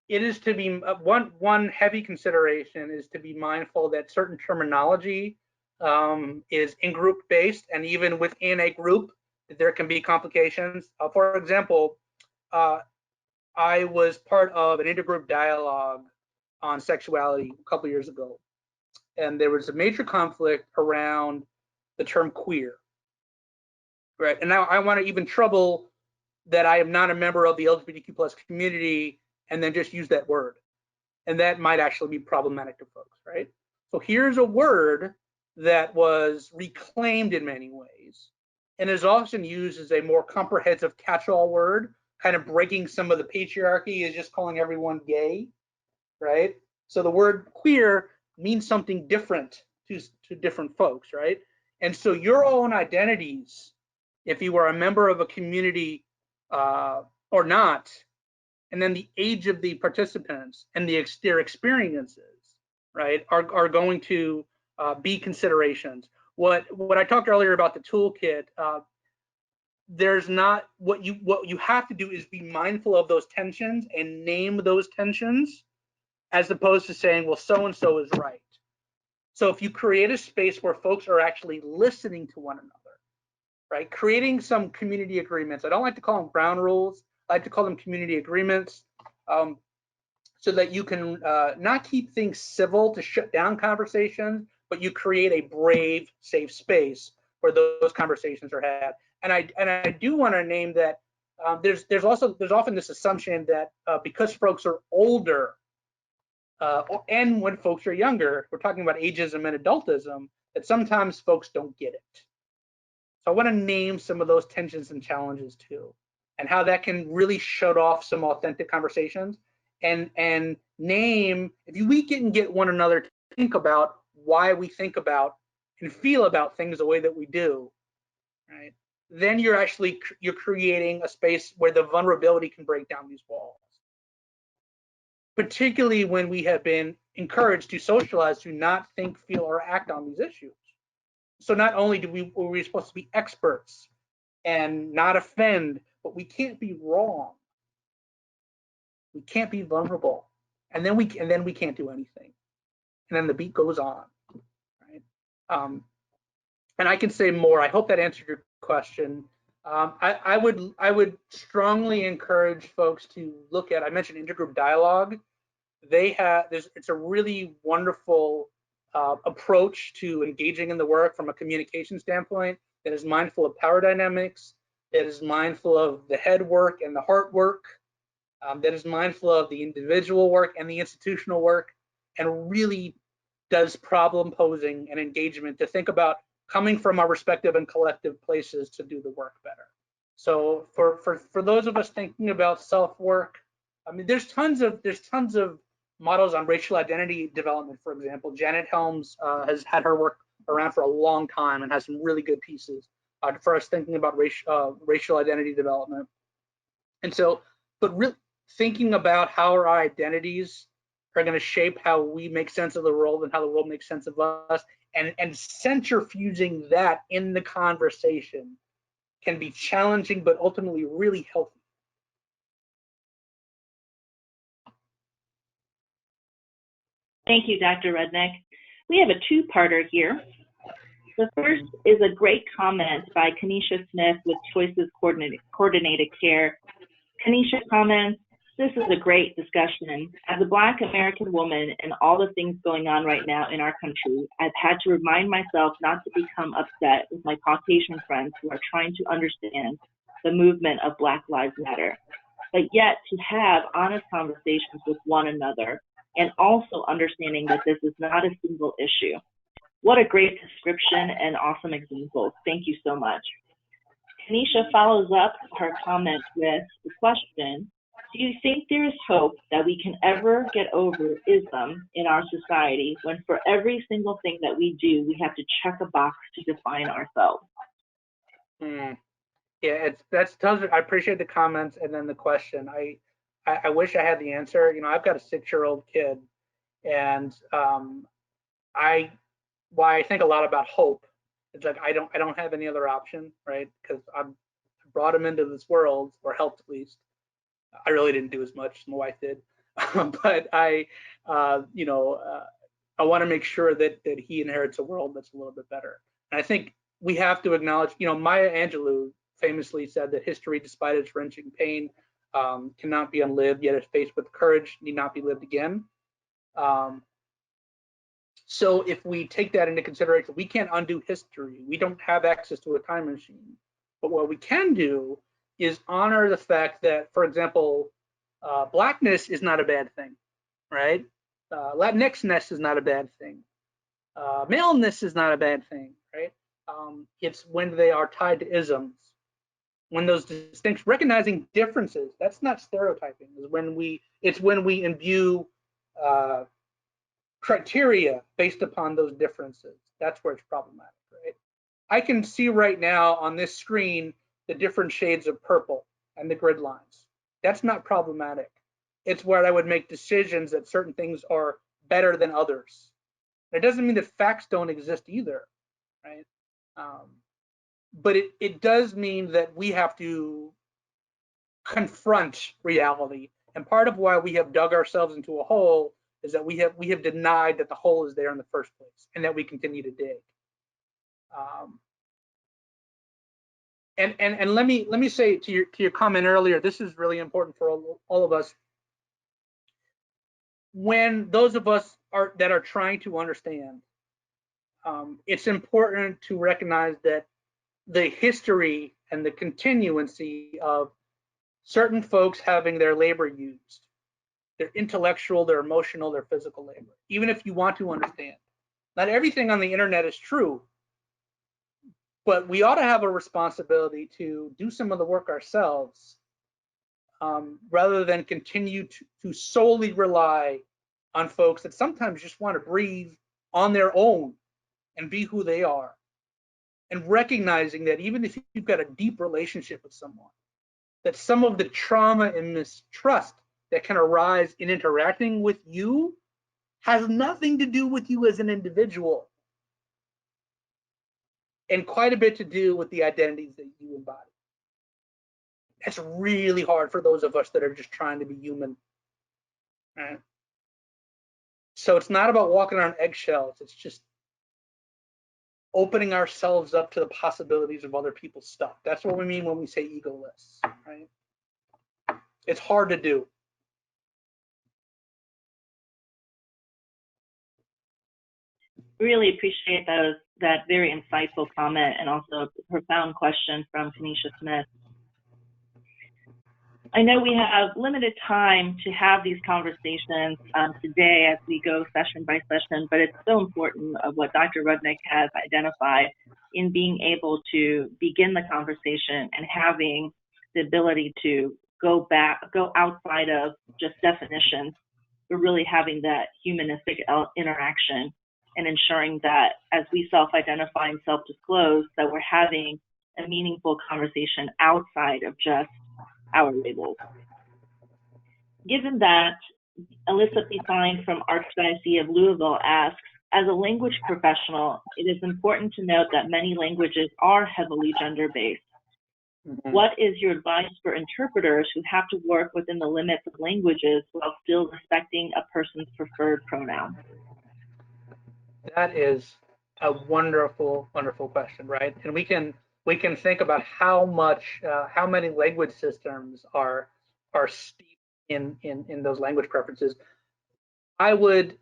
it is to be one heavy consideration is to be mindful that certain terminology is in-group based, and even within a group, there can be complications. For example, I was part of an intergroup dialogue on sexuality a couple years ago, and there was a major conflict around the term queer, right? And now I want to even trouble that I am not a member of the LGBTQ plus community and then just use that word. And that might actually be problematic to folks, right? So here's a word that was reclaimed in many ways and is often used as a more comprehensive catch-all word, kind of breaking some of the patriarchy, is just calling everyone gay, right? So the word queer means something different to different folks, right? And so your own identities, if you are a member of a community or not, and then the age of the participants and their experiences, right, are going to be considerations. What I talked earlier about the toolkit, there's not, what you have to do is be mindful of those tensions and name those tensions, as opposed to saying, well, so-and-so is right. So if you create a space where folks are actually listening to one another, right, creating some community agreements. I don't like to call them ground rules. I like to call them community agreements, so that you can not keep things civil to shut down conversations, but you create a brave, safe space where those conversations are had. And I do want to name that there's often this assumption that because folks are older, and when folks are younger, we're talking about ageism and adultism, that sometimes folks don't get it. So I want to name some of those tensions and challenges too, and how that can really shut off some authentic conversations, and name, if we can get one another to think about why we think about and feel about things the way that we do, right? Then you're creating a space where the vulnerability can break down these walls. Particularly when we have been encouraged to socialize to not think, feel, or act on these issues. So not only were we supposed to be experts and not offend, but we can't be wrong. We can't be vulnerable, and then we can't do anything. And then the beat goes on, right? And I can say more. I hope that answered your question. I would strongly encourage folks to look at. I mentioned intergroup dialogue. It's a really wonderful approach to engaging in the work from a communication standpoint that is mindful of power dynamics, that is mindful of the head work and the heart work, that is mindful of the individual work and the institutional work, and really does problem posing and engagement to think about coming from our respective and collective places to do the work better. So for those of us thinking about self-work, I mean, there's tons of models on racial identity development. For example, Janet Helms has had her work around for a long time and has some really good pieces for us thinking about racial identity development. And so, but really thinking about how our identities are going to shape how we make sense of the world and how the world makes sense of us, and centrifuging that in the conversation can be challenging, but ultimately really healthy. Thank you, Dr. Rudnick. We have a two-parter here. The first is a great comment by Kanisha Smith with Choices Coordinated Care. Kanisha comments, "This is a great discussion. As a Black American woman and all the things going on right now in our country, I've had to remind myself not to become upset with my Caucasian friends who are trying to understand the movement of Black Lives Matter, but yet to have honest conversations with one another and also understanding that this is not a single issue." What a great description and awesome examples. Thank you so much. Kanisha follows up her comment with the question, do you think there is hope that we can ever get over ism in our society when for every single thing that we do, we have to check a box to define ourselves? Yeah, I appreciate the comments and then the question. I wish I had the answer. You know, I've got a 6-year-old kid, and why I think a lot about hope. It's like I don't have any other option, right? Because I brought him into this world, or helped at least. I really didn't do as much as my wife did, but I want to make sure that he inherits a world that's a little bit better. And I think we have to acknowledge, you know, Maya Angelou famously said that history, despite its wrenching pain, cannot be unlived, yet if faced with courage, need not be lived again. So if we take that into consideration, we can't undo history. We don't have access to a time machine. But what we can do is honor the fact that, for example, Blackness is not a bad thing, right? Latinxness is not a bad thing. Maleness is not a bad thing, right? It's when they are tied to isms, when those distinctions, recognizing differences, that's not stereotyping. It's when we imbue criteria based upon those differences. That's where it's problematic, right? I can see right now on this screen the different shades of purple and the grid lines. That's not problematic. It's where I would make decisions that certain things are better than others. It doesn't mean that facts don't exist either, right? But it does mean that we have to confront reality. And part of why we have dug ourselves into a hole is that we have denied that the hole is there in the first place, and that we continue to dig. And let me say to your comment earlier, this is really important for all of us. When those of us that are trying to understand, it's important to recognize that the history and the continuancy of certain folks having their labor used, their intellectual, their emotional, their physical labor, even if you want to understand. Not everything on the internet is true, but we ought to have a responsibility to do some of the work ourselves, rather than continue to solely rely on folks that sometimes just want to breathe on their own and be who they are. And recognizing that even if you've got a deep relationship with someone, that some of the trauma and mistrust that can arise in interacting with you has nothing to do with you as an individual, and quite a bit to do with the identities that you embody. That's really hard for those of us that are just trying to be human. Right? So it's not about walking on eggshells. It's just opening ourselves up to the possibilities of other people's stuff. That's what we mean when we say egoless, right? It's hard to do. Really appreciate that very insightful comment, and also a profound question from Kanisha Smith. I know we have limited time to have these conversations today as we go session by session, but it's so important of what Dr. Rudnick has identified in being able to begin the conversation and having the ability to go outside of just definitions, but really having that humanistic interaction and ensuring that as we self-identify and self-disclose, that we're having a meaningful conversation outside of just our labels. Given that, Alyssa P. Fine from Archdiocese of Louisville asks, as a language professional, it is important to note that many languages are heavily gender-based. What is your advice for interpreters who have to work within the limits of languages while still respecting a person's preferred pronoun? That is a wonderful, wonderful question, right? And we can think about how many language systems are steeped in those language preferences. I would,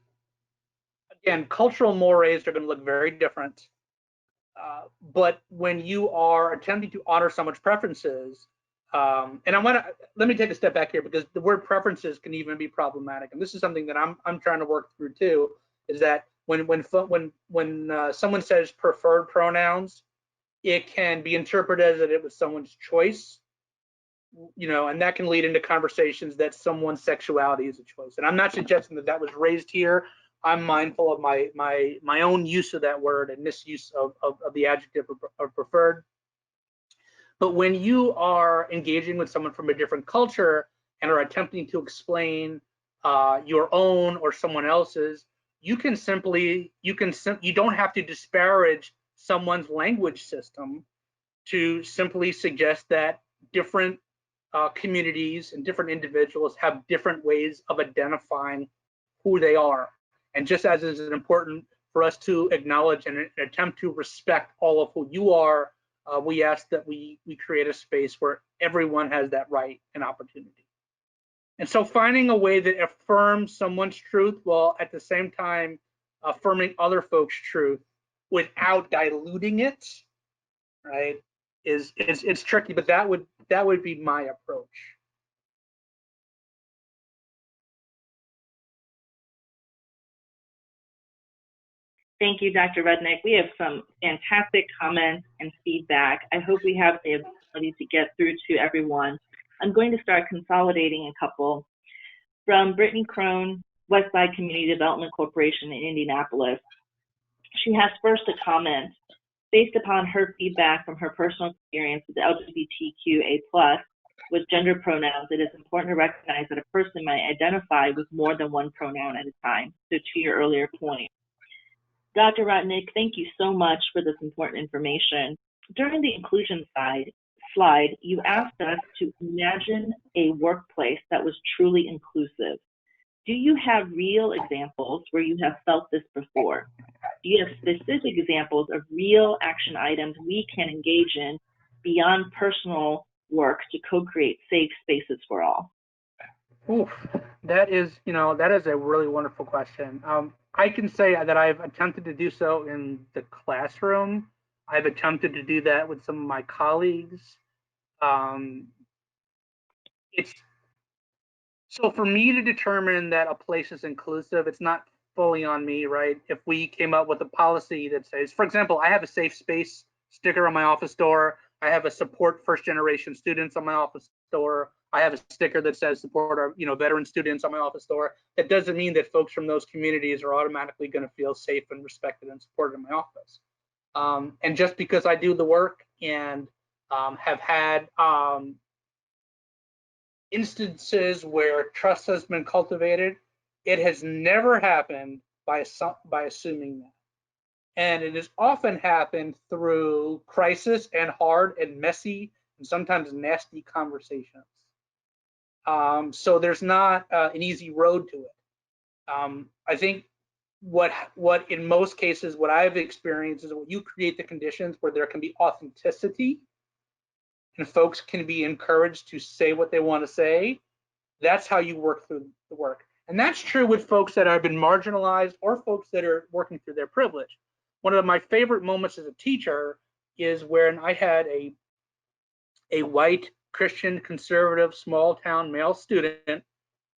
again, cultural mores are going to look very different. But when you are attempting to honor someone's preferences, and let me take a step back here, because the word preferences can even be problematic, and this is something that I'm trying to work through too. Is that when someone says preferred pronouns, it can be interpreted as that it was someone's choice, and that can lead into conversations that someone's sexuality is a choice. And I'm not suggesting that was raised here. I'm mindful of my own use of that word and misuse of the adjective of preferred. But when you are engaging with someone from a different culture and are attempting to explain your own or someone else's, you don't have to disparage someone's language system to simply suggest that different communities and different individuals have different ways of identifying who they are. And just as it is important for us to acknowledge and attempt to respect all of who you are, we ask that we create a space where everyone has that right and opportunity. And so finding a way that affirms someone's truth while at the same time affirming other folks' truth without diluting it, right, it's tricky, but that would be my approach. Thank you, Dr. Rudnick. We have some fantastic comments and feedback. I hope we have the ability to get through to everyone. I'm going to start consolidating a couple. From Brittany Crone, Westside Community Development Corporation in Indianapolis. She has first a comment. Based upon her feedback from her personal experience with LGBTQA+ with gender pronouns, it is important to recognize that a person might identify with more than one pronoun at a time. So to your earlier point. Dr. Rudnick, thank you so much for this important information. During the inclusion slide, you asked us to imagine a workplace that was truly inclusive. Do you have real examples where you have felt this before? Do you have specific examples of real action items we can engage in beyond personal work to co-create safe spaces for all? Oof, that is a really wonderful question. I can say that I've attempted to do so in the classroom. I've attempted to do that with some of my colleagues. So for me to determine that a place is inclusive, it's not fully on me, right? If we came up with a policy that says, for example, I have a safe space sticker on my office door. I have a support first generation students on my office door. I have a sticker that says support our, veteran students on my office door. That doesn't mean that folks from those communities are automatically going to feel safe and respected and supported in my office. And just because I do the work and have had instances where trust has been cultivated, it has never happened by assuming that. And it has often happened through crisis and hard and messy and sometimes nasty conversations. So there's not an easy road to it. I think what in most cases, what I've experienced is when you create the conditions where there can be authenticity and folks can be encouraged to say what they want to say, that's how you work through the work. And that's true with folks that have been marginalized or folks that are working through their privilege. One of my favorite moments as a teacher is when I had a white Christian, conservative, small town male student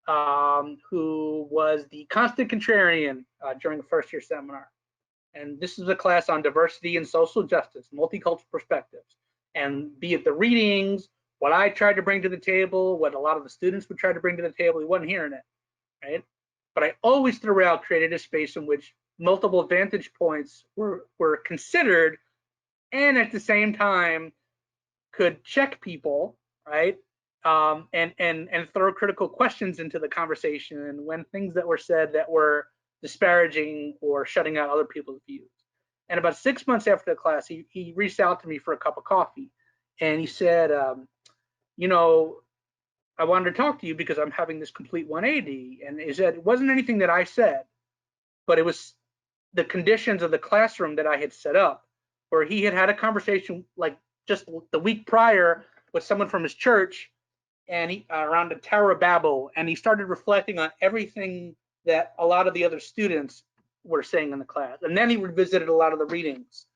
who was the constant contrarian during the first year seminar. And this is a class on diversity and social justice, multicultural perspectives. And be it the readings, what I tried to bring to the table, what a lot of the students would try to bring to the table, he wasn't hearing it, right? But I always throughout created a space in which multiple vantage points were considered, and at the same time could check people, right? And throw critical questions into the conversation when things that were said that were disparaging or shutting out other people's views. And about 6 months after the class, he reached out to me for a cup of coffee, and he said, you know, I wanted to talk to you because I'm having this complete 180. And he said it wasn't anything that I said, but it was the conditions of the classroom that I had set up, where he had had a conversation like just the week prior with someone from his church, and he around the Tower of Babel, and he started reflecting on everything that a lot of the other students were saying in the class, and then he revisited a lot of the readings.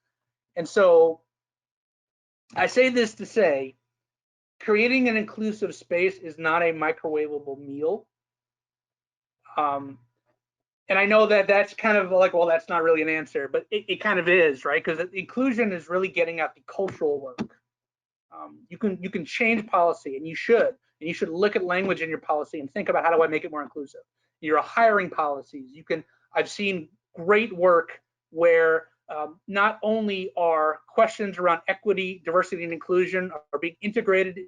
And so I say this to say, creating an inclusive space is not a microwavable meal. And I know that that's kind of like, well, that's not really an answer, but it kind of is, right? Because inclusion is really getting at the cultural work. You can change policy, and you should look at language in your policy and think about how do I make it more inclusive. Your hiring policies, I've seen great work where not only are questions around equity, diversity, and inclusion are being integrated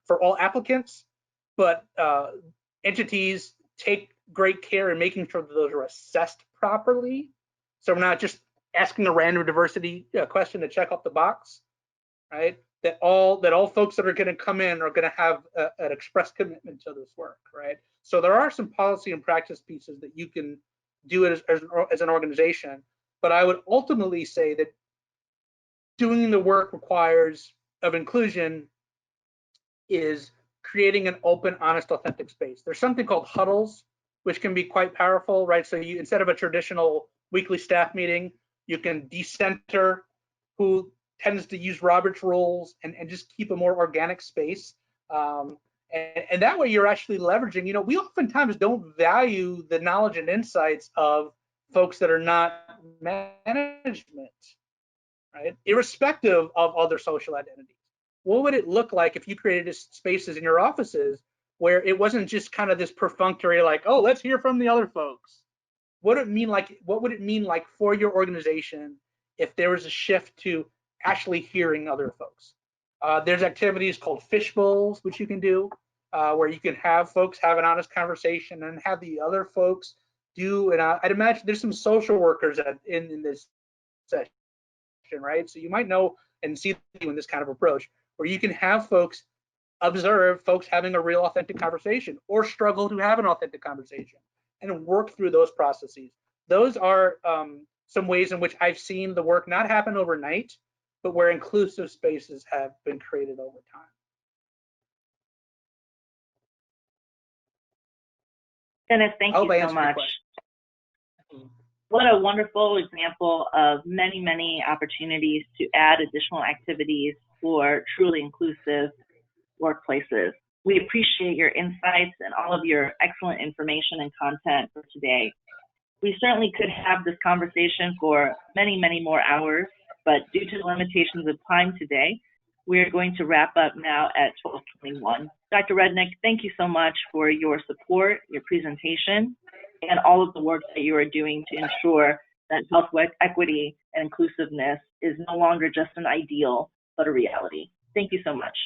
for all applicants, but entities take great care in making sure that those are assessed properly. So we're not just asking a random diversity question to check off the box, right? That all folks that are going to come in are going to have an express commitment to this work, right? So there are some policy and practice pieces that you can do it as an organization, but I would ultimately say that doing the work of inclusion is creating an open, honest, authentic space. There's something called huddles, which can be quite powerful, right? So you, instead of a traditional weekly staff meeting, you can decenter who tends to use Robert's rules and just keep a more organic space. And that way you're actually leveraging, we oftentimes don't value the knowledge and insights of folks that are not management, right? Irrespective of other social identities. What would it look like if you created spaces in your offices where it wasn't just kind of this perfunctory, like, oh, let's hear from the other folks? What would it mean like for your organization if there was a shift to actually hearing other folks? There's activities called fish bowls, which you can do, where you can have folks have an honest conversation and have the other folks do. And I'd imagine there's some social workers in this session, right? So you might know and see in this kind of approach, where you can have folks observe folks having a real authentic conversation or struggle to have an authentic conversation and work through those processes. Those are some ways in which I've seen the work not happen overnight, but where inclusive spaces have been created over time. Dennis, thank you so much. What a wonderful example of many, many opportunities to add additional activities for truly inclusive workplaces. We appreciate your insights and all of your excellent information and content for today. We certainly could have this conversation for many, many more hours, but due to the limitations of time today, we are going to wrap up now at 12:21. Dr. Rednick, thank you so much for your support, your presentation, and all of the work that you are doing to ensure that health equity and inclusiveness is no longer just an ideal, but a reality. Thank you so much.